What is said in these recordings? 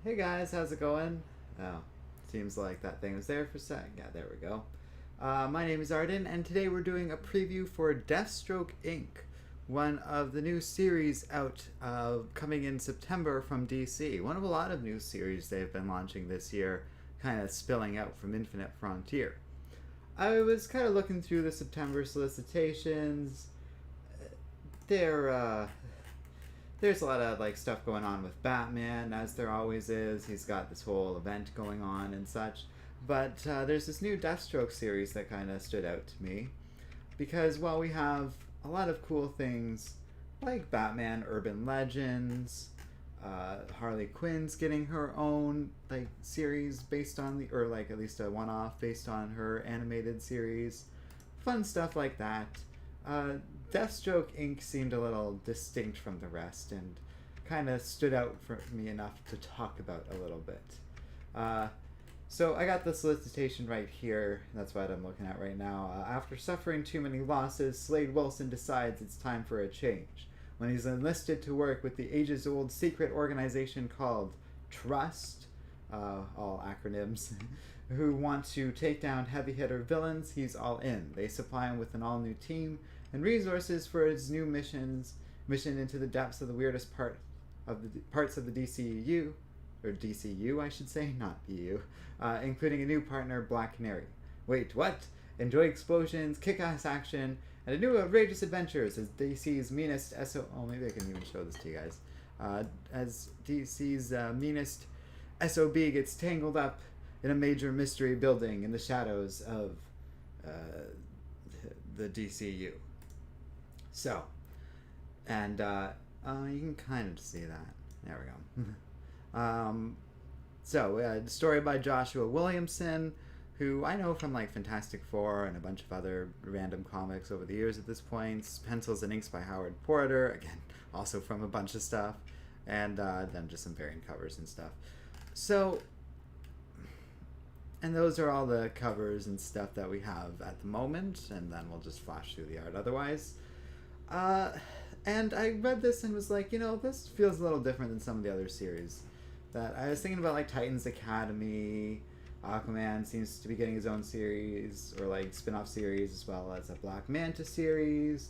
Hey guys, how's it going? Oh, seems like that thing was there for a sec. Yeah, there we go. My name is Arden, and today we're doing a preview for Deathstroke Inc., one of the new series out coming in September from DC. One of a lot of new series they've been launching this year, kind of spilling out from Infinite Frontier. I was kind of looking through the September solicitations. They're there's a lot of like stuff going on with Batman, as there always is. He's got this whole event going on and such. But there's this new Deathstroke series that kind of stood out to me, because while we have a lot of cool things like Batman Urban Legends, Harley Quinn's getting her own like series based on the, or like at least a one-off based on her animated series, fun stuff like that. Deathstroke Inc. seemed a little distinct from the rest and kind of stood out for me enough to talk about a little bit. So I got the solicitation right here. That's what I'm looking at right now. After suffering too many losses, Slade Wilson decides it's time for a change. When he's enlisted to work with the ages-old secret organization called Trust, all acronyms, who want to take down heavy-hitter villains, he's all in. They supply him with an all-new team and resources for his new mission into the depths of the weirdest parts of the DCU, or DCU I should say, not EU, including a new partner, Black Canary. Wait, what? Enjoy explosions, kick-ass action, and a new outrageous adventures as DC's meanest oh, maybe I can even show this to you guys. As DC's meanest SOB gets tangled up in a major mystery building in the shadows of the DCU. So, and you can kind of see that. There we go. Story by Joshua Williamson, who I know from like Fantastic Four and a bunch of other random comics over the years at this point. Pencils and inks by Howard Porter, again, also from a bunch of stuff, and then just some variant covers and stuff. So, and those are all the covers and stuff that we have at the moment, and then we'll just flash through the art otherwise. And I read this and was like, this feels a little different than some of the other series. That I was thinking about, like Titans Academy, Aquaman seems to be getting his own series, or like spin-off series, as well as a Black Manta series.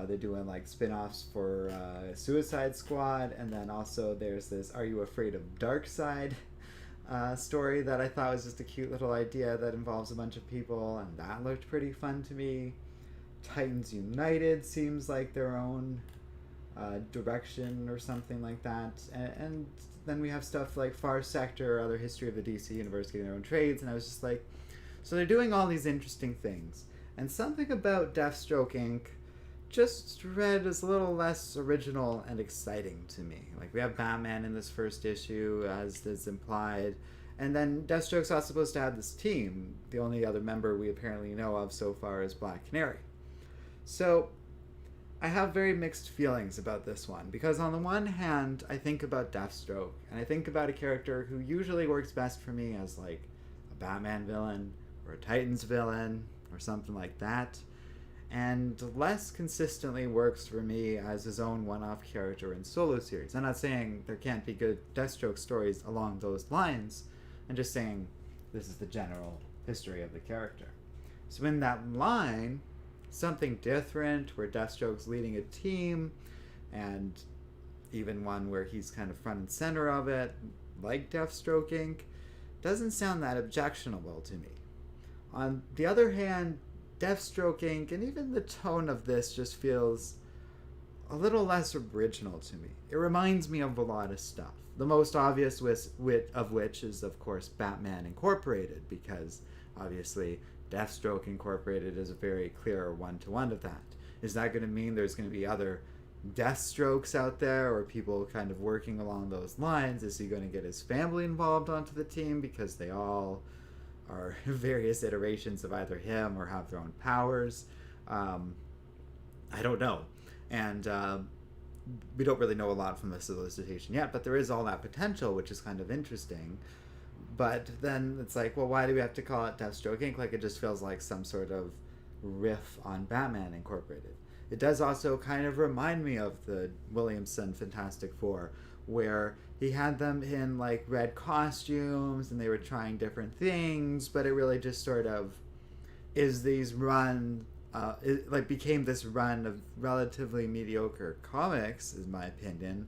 They're doing like spin-offs for Suicide Squad, and then also there's this Are You Afraid of Darkseid story that I thought was just a cute little idea that involves a bunch of people, and that looked pretty fun to me. Titans United seems like their own direction or something like that, and then we have stuff like Far Sector or other history of the DC universe getting their own trades, and I was just like, so they're doing all these interesting things, and something about Deathstroke Inc. just read as a little less original and exciting to me. Like, we have Batman in this first issue, as is implied, and then Deathstroke's also supposed to have this team. The only other member we apparently know of so far is Black Canary. So, I have very mixed feelings about this one, because on the one hand, I think about Deathstroke, and I think about a character who usually works best for me as like a Batman villain, or a Titans villain, or something like that, and less consistently works for me as his own one-off character in solo series. I'm not saying there can't be good Deathstroke stories along those lines, I'm just saying this is the general history of the character. So in that line, something different where Deathstroke's leading a team, and even one where he's kind of front and center of it, like Deathstroke Inc., doesn't sound that objectionable to me. On the other hand, Deathstroke Inc., and even the tone of this just feels a little less original to me. It reminds me of a lot of stuff. The most obvious of which is, of course, Batman Incorporated, because obviously Deathstroke Incorporated is a very clear one-to-one of that. Is that going to mean there's going to be other Deathstrokes out there, or people kind of working along those lines? Is he going to get his family involved onto the team, because they all are various iterations of either him or have their own powers? I don't know. And we don't really know a lot from the solicitation yet, but there is all that potential, which is kind of interesting. But then it's like, well, why do we have to call it Deathstroke Inc.? Like, it just feels like some sort of riff on Batman Incorporated. it does also kind of remind me of the Williamson Fantastic Four, where he had them in like red costumes and they were trying different things, but it really just sort of is these run it like became this run of relatively mediocre comics, is my opinion,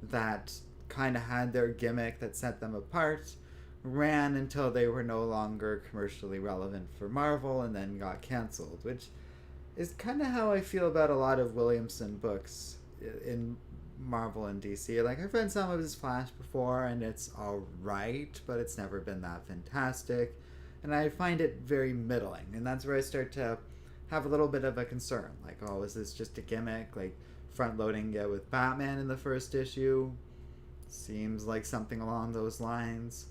that kind of had their gimmick that set them apart, ran until they were no longer commercially relevant for Marvel, and then got canceled, which is kind of how I feel about a lot of Williamson books in Marvel and DC. Like, I've read some of his Flash before, and it's alright, but it's never been that fantastic, and I find it very middling, and that's where I start to have a little bit of a concern. Like, oh, is this just a gimmick? Like, front-loading it with Batman in the first issue seems like something along those lines,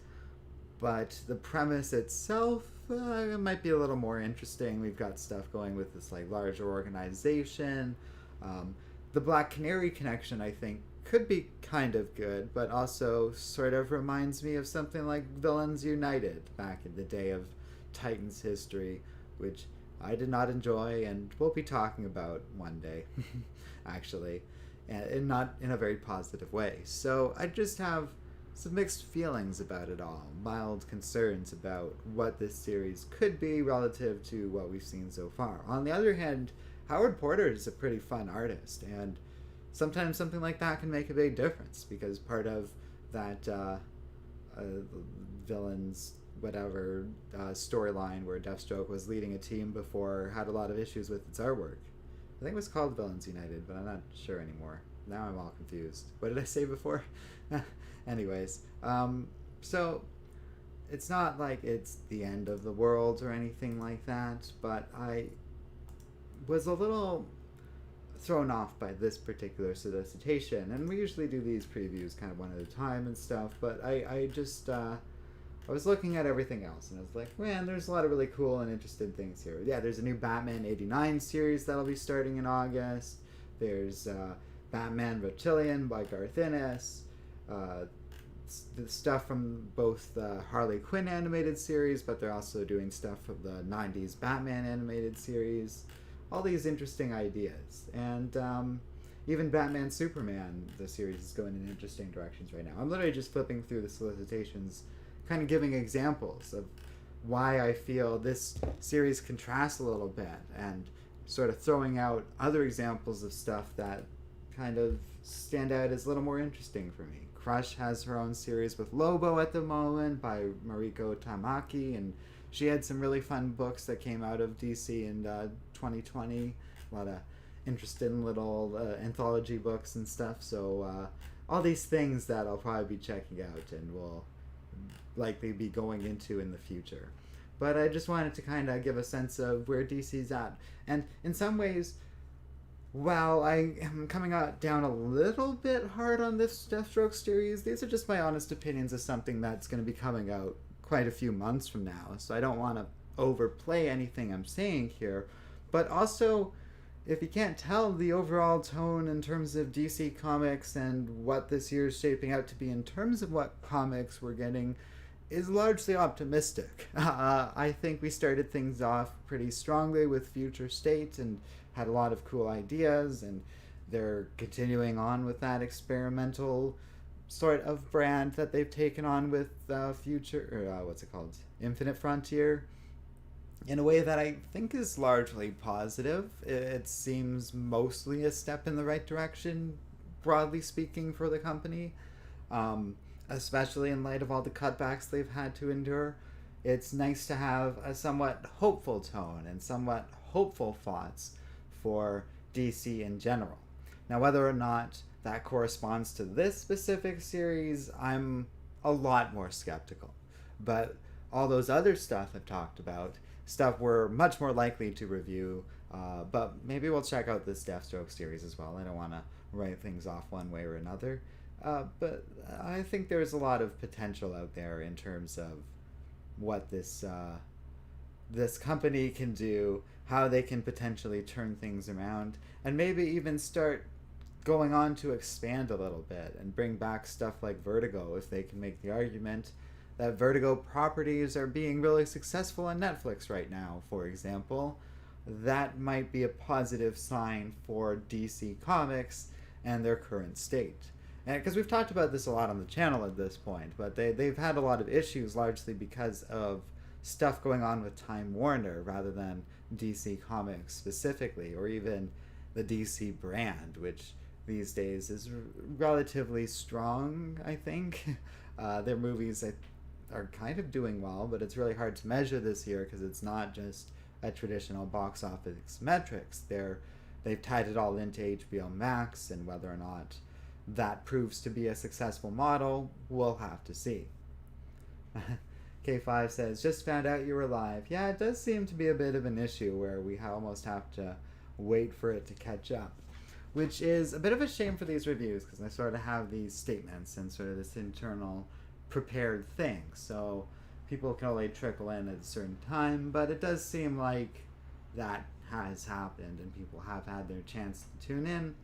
but the premise itself might be a little more interesting. We've got stuff going with this like larger organization. The Black Canary connection, I think, could be kind of good, but also sort of reminds me of something like Villains United back in the day of Titans history, which I did not enjoy and we'll be talking about one day, actually, and not in a very positive way. So I just have some mixed feelings about it all, mild concerns about what this series could be relative to what we've seen so far. On the other hand, Howard Porter is a pretty fun artist, and sometimes something like that can make a big difference, because part of that villains whatever storyline where Deathstroke was leading a team before had a lot of issues with its artwork. I think it was called Villains United, but I'm not sure anymore. Now I'm all confused. What did I say before? Anyways, so it's not like it's the end of the world or anything like that, but I was a little thrown off by this particular solicitation, and we usually do these previews kind of one at a time and stuff, but I just I was looking at everything else, and I was like, man, there's a lot of really cool and interesting things here. Yeah, there's a new Batman 89 series that'll be starting in August. There's Batman Reptilian by Garth Ennis. The stuff from both the Harley Quinn animated series, but they're also doing stuff from the 90s Batman animated series. All these interesting ideas. And even Batman Superman, the series, is going in interesting directions right now. I'm literally just flipping through the solicitations, kind of giving examples of why I feel this series contrasts a little bit, and sort of throwing out other examples of stuff that kind of stand out as a little more interesting for me. Crush has her own series with Lobo at the moment by Mariko Tamaki, and she had some really fun books that came out of DC in 2020. A lot of interesting little anthology books and stuff. So all these things that I'll probably be checking out and will likely be going into in the future. But I just wanted to kind of give a sense of where DC's at. And in some ways, while I am coming out down a little bit hard on this Deathstroke series, these are just my honest opinions of something that's going to be coming out quite a few months from now. So I don't want to overplay anything I'm saying here. But also, if you can't tell, the overall tone in terms of DC Comics and what this year is shaping out to be in terms of what comics we're getting is largely optimistic. I think we started things off pretty strongly with Future State and had a lot of cool ideas, and they're continuing on with that experimental sort of brand that they've taken on with Infinite Frontier, in a way that I think is largely positive. It seems mostly a step in the right direction, broadly speaking, for the company, especially in light of all the cutbacks they've had to endure. It's nice to have a somewhat hopeful tone and somewhat hopeful thoughts for DC in general. Now, whether or not that corresponds to this specific series, I'm a lot more skeptical. But all those other stuff I've talked about, stuff we're much more likely to review, but maybe we'll check out this Deathstroke series as well. I don't want to write things off one way or another. But I think there's a lot of potential out there in terms of what this company can do, how they can potentially turn things around, and maybe even start going on to expand a little bit and bring back stuff like Vertigo, if they can make the argument that Vertigo properties are being really successful on Netflix right now, for example. that might be a positive sign for DC Comics and their current state. And because we've talked about this a lot on the channel at this point, but they've had a lot of issues largely because of stuff going on with Time Warner rather than DC Comics specifically, or even the DC brand, which these days is relatively strong, I think. Their movies are kind of doing well, but it's really hard to measure this year because it's not just a traditional box office metrics. They've tied it all into HBO Max, and whether or not that proves to be a successful model, we'll have to see. K5 says, just found out you were live. Yeah, it does seem to be a bit of an issue where we almost have to wait for it to catch up, which is a bit of a shame for these reviews because I sort of have these statements and sort of this internal prepared thing. So people can only trickle in at a certain time, but it does seem like that has happened and people have had their chance to tune in.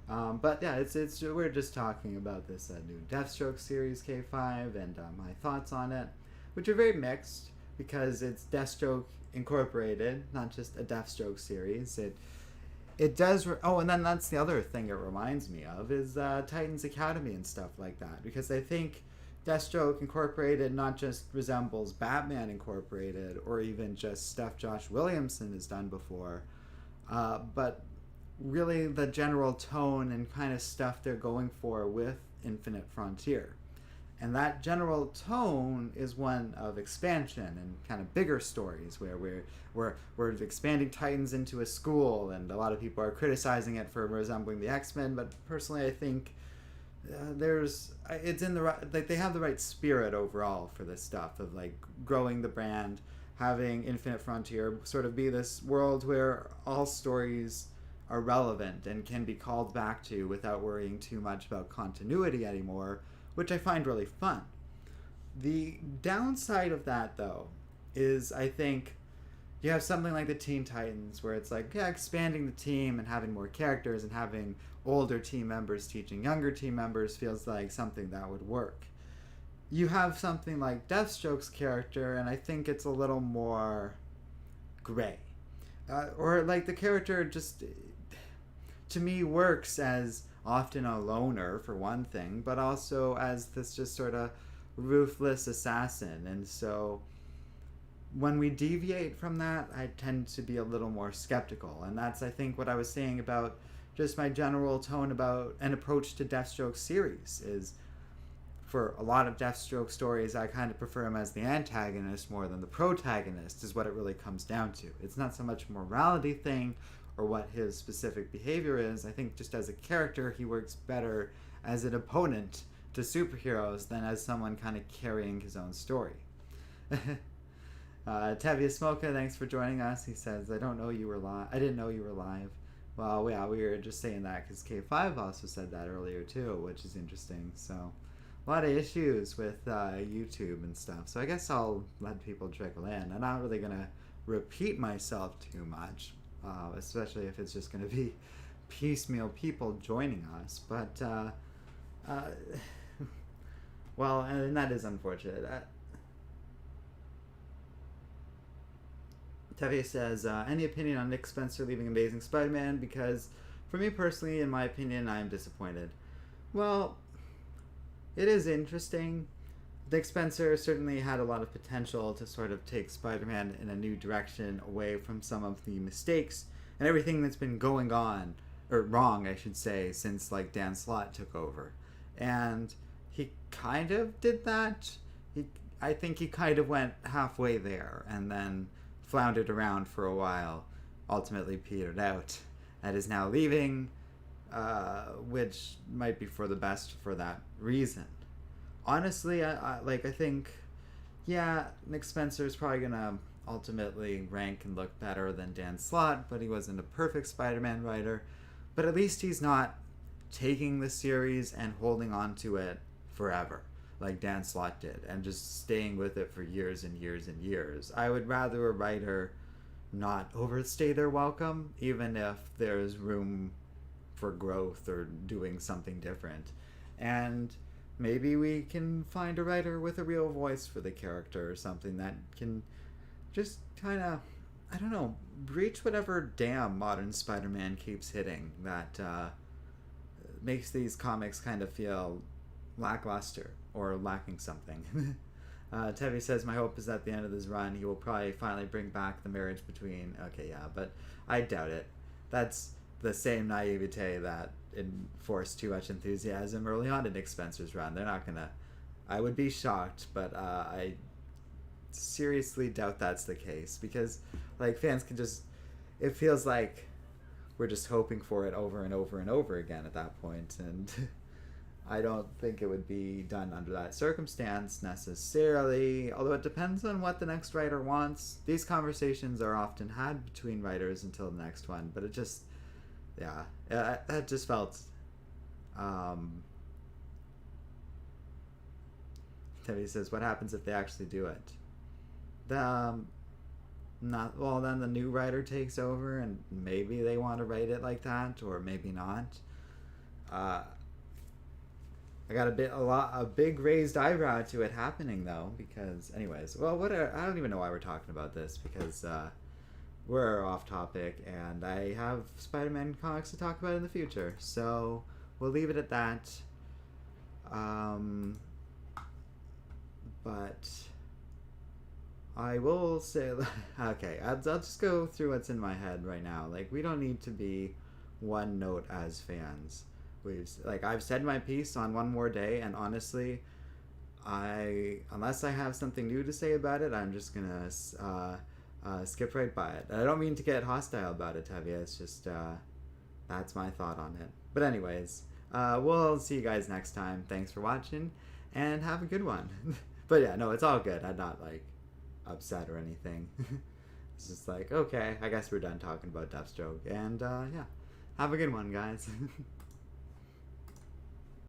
But yeah, it's we're just talking about this new Deathstroke series, K5, and my thoughts on it, which are very mixed because it's Deathstroke Incorporated, not just a Deathstroke series. It does. And then that's the other thing it reminds me of is Titans Academy and stuff like that, because I think Deathstroke Incorporated not just resembles Batman Incorporated or even just stuff Josh Williamson has done before, but really the general tone and kind of stuff they're going for with Infinite Frontier. And that general tone is one of expansion and kind of bigger stories where we're expanding Titans into a school, and a lot of people are criticizing it for resembling the X-Men, but personally I think it's in the right, like they have the right spirit overall for this stuff of like growing the brand, having Infinite Frontier sort of be this world where all stories are relevant and can be called back to without worrying too much about continuity anymore, which I find really fun. The downside of that, though, is I think you have something like the Teen Titans where it's like, yeah, expanding the team and having more characters and having older team members teaching younger team members feels like something that would work. You have something like Deathstroke's character, and I think it's a little more gray. Or like the character just, to me, works as often a loner for one thing, but also as this just sort of ruthless assassin. And so when we deviate from that, I tend to be a little more skeptical. And that's, I think, what I was saying about just my general tone about an approach to Deathstroke series is, for a lot of Deathstroke stories, I kind of prefer him as the antagonist more than the protagonist, is what it really comes down to. It's not so much a morality thing or what his specific behavior is. I think just as a character, he works better as an opponent to superheroes than as someone kind of carrying his own story. Tevia Smoka, thanks for joining us. He says, I didn't know you were live. Well, yeah, we were just saying that because K5 also said that earlier too, which is interesting. So a lot of issues with YouTube and stuff. So I guess I'll let people trickle in. I'm not really going to repeat myself too much, especially if it's just going to be piecemeal people joining us. But, well, and that is unfortunate. Tevi says, any opinion on Nick Spencer leaving Amazing Spider-Man? Because for me personally, in my opinion, I'm disappointed. Well, it is interesting. Nick Spencer certainly had a lot of potential to sort of take Spider-Man in a new direction away from some of the mistakes and everything that's been going on, or wrong, I should say, since like Dan Slott took over. And he kind of did that. I think he kind of went halfway there and then floundered around for a while, ultimately petered out, and is now leaving, which might be for the best for that reason. Honestly, I think, yeah, Nick Spencer is probably going to ultimately rank and look better than Dan Slott, but he wasn't a perfect Spider-Man writer. But at least he's not taking the series and holding on to it forever, like Dan Slott did, and just staying with it for years and years and years. I would rather a writer not overstay their welcome, even if there's room for growth or doing something different. And maybe we can find a writer with a real voice for the character or something that can just kind of, I don't know, breach whatever dam modern Spider-Man keeps hitting that makes these comics kind of feel lackluster or lacking something. Tevi says, my hope is at the end of this run he will probably finally bring back the marriage between... Okay, yeah, but I doubt it. That's the same naivete that enforced too much enthusiasm early on in Nick Spencer's run. They're not gonna... I would be shocked, but I seriously doubt that's the case, because like fans can just... It feels like we're just hoping for it over and over and over again at that point, and I don't think it would be done under that circumstance necessarily, although it depends on what the next writer wants. These conversations are often had between writers until the next one, but it just, yeah, that just felt, Tevi says, what happens if they actually do it? Not well, then the new writer takes over and maybe they want to write it like that, or maybe not. I got a big raised eyebrow to it happening though, because anyways, well, I don't even know why we're talking about this, because we're off topic and I have Spider-Man comics to talk about in the future, so we'll leave it at that. But I will say, okay, I'll just go through what's in my head right now. Like, we don't need to be one note as fans. I've said my piece on One More Day, and honestly, unless I have something new to say about it, I'm just gonna skip right by it. I don't mean to get hostile about it, Tevye. It's just that's my thought on it. But anyways, we'll see you guys next time. Thanks for watching, and have a good one. But yeah, no, it's all good. I'm not like upset or anything. It's just like, okay, I guess we're done talking about Deathstroke, and yeah, have a good one, guys.